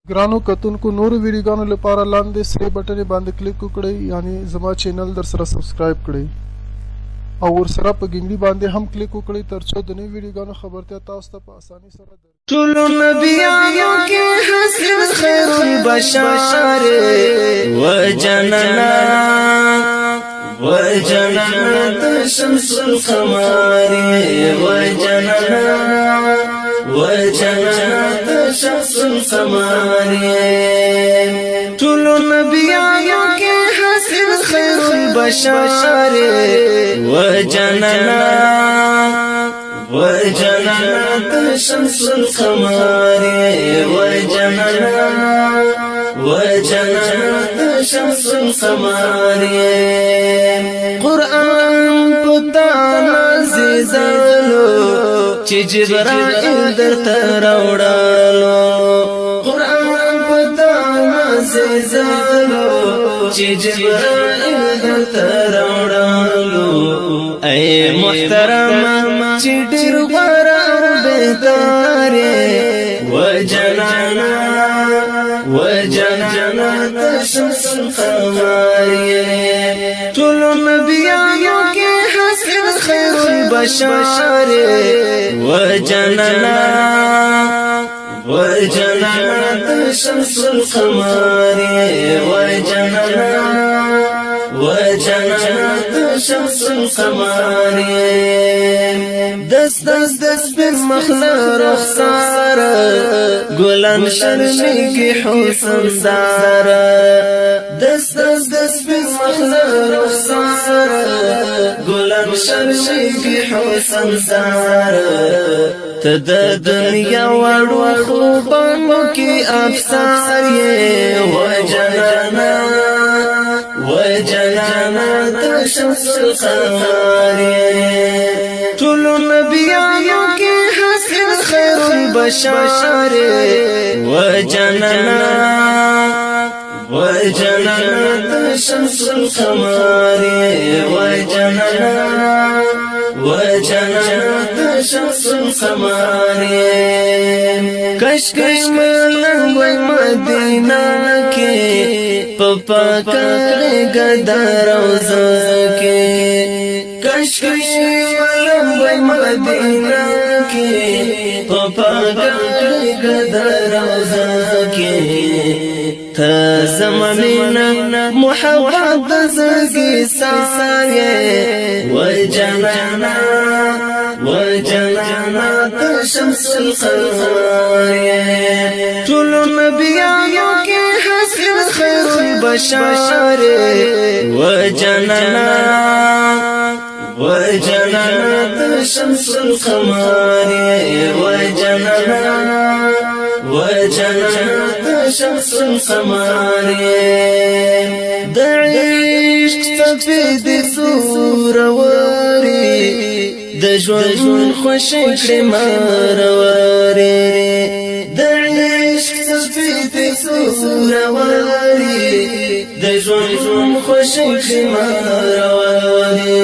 ګرانو کتونکو نورو ویډیوګانو لپاره لاندې سره بټن باندې کلیک وکړئ یعنی زما چینل در سره سبسکرایب کړئ او ورسره په ګنګړي باندې هم کلیک وکړئ ترڅو د نوو ویډیوګانو خبرتیا تاسو ته په اسانۍ سره درشي ټول نبیانو کې حسن خیر البشر و جننا شمس القمر و جننا شمس القمر ټول نبیانو کې حسن خیر البشر و جننا شمس القمر وجنة شمس القمر قرآن پتان عزیزانو چی جبرائیل در تراوڑانو قرآن پتان عزیزانو چی جبرائیل در تراوڑانو اے محترم چی ډیر غوړه بهتاره وجنانا شمس القمر ټول نبیانو کې حسن خیر البشر وجنانا شمس القمر وجنانا شمس القمر دست بن مخلا رخصار گلان شرمي حسن دار دست بن مخلا رخصار گلان شرمي حسن دار تد دنیا وړو خوبانو کې افسار یې وجنانا شمس القمر ټول نبیانو کې حسن خیر البشر وجننا شمس القمر وجننا شمس القمر کشکش ملنگ وی مدینہ کے پپا کر گدر روزہ کے کشکش ملنگ وی مدینہ کے پپا کر گدر روزہ کے تا زمانینا محبت زگی سارے وجنانا شمس القمر ټول نبیانو کې حسن خیر البشر وجننا شمس القمر وجننا شمس القمر دعيش سفيد سوروري د ژوند خوشی کړي مارواري د عشق سفید سورواري د ژوند خوشی کړي مارواري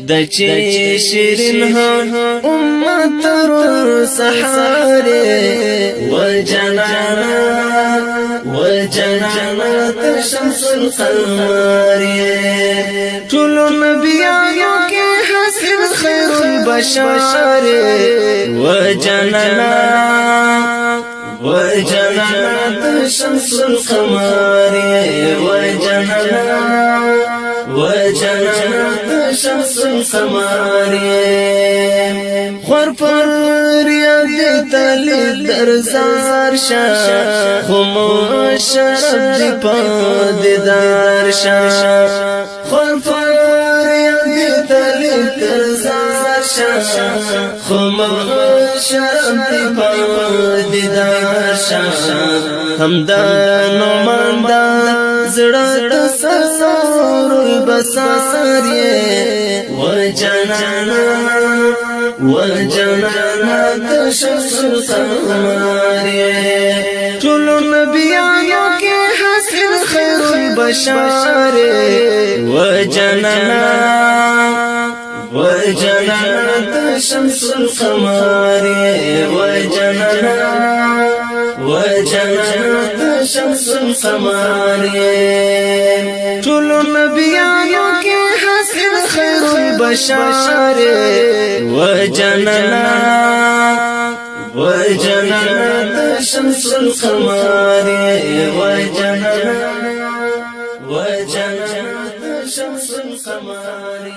د چي شیرین ها امت تر سحاره وجنانا شمس القمر ټول نبیانو کې حسن خیر البشر وجننا شمس القمر وجننا شمس القمر خور پر ریاض تل درزار شاه خم شرف دی پاددار شاه خور پر ریاض تل درزار شاه خم شرف دی پاددار شاه همدا نوماندا زړه تصور البصار وجنانا شمس القمر ټول نبیانو کې حسن خیر البشر وجنانا وجنت شمس القمر وجنت جنت شمس القمر طول نبیانو کی حسن خیر البشر وجننا وجنت شمس القمر وجنت شمس القمر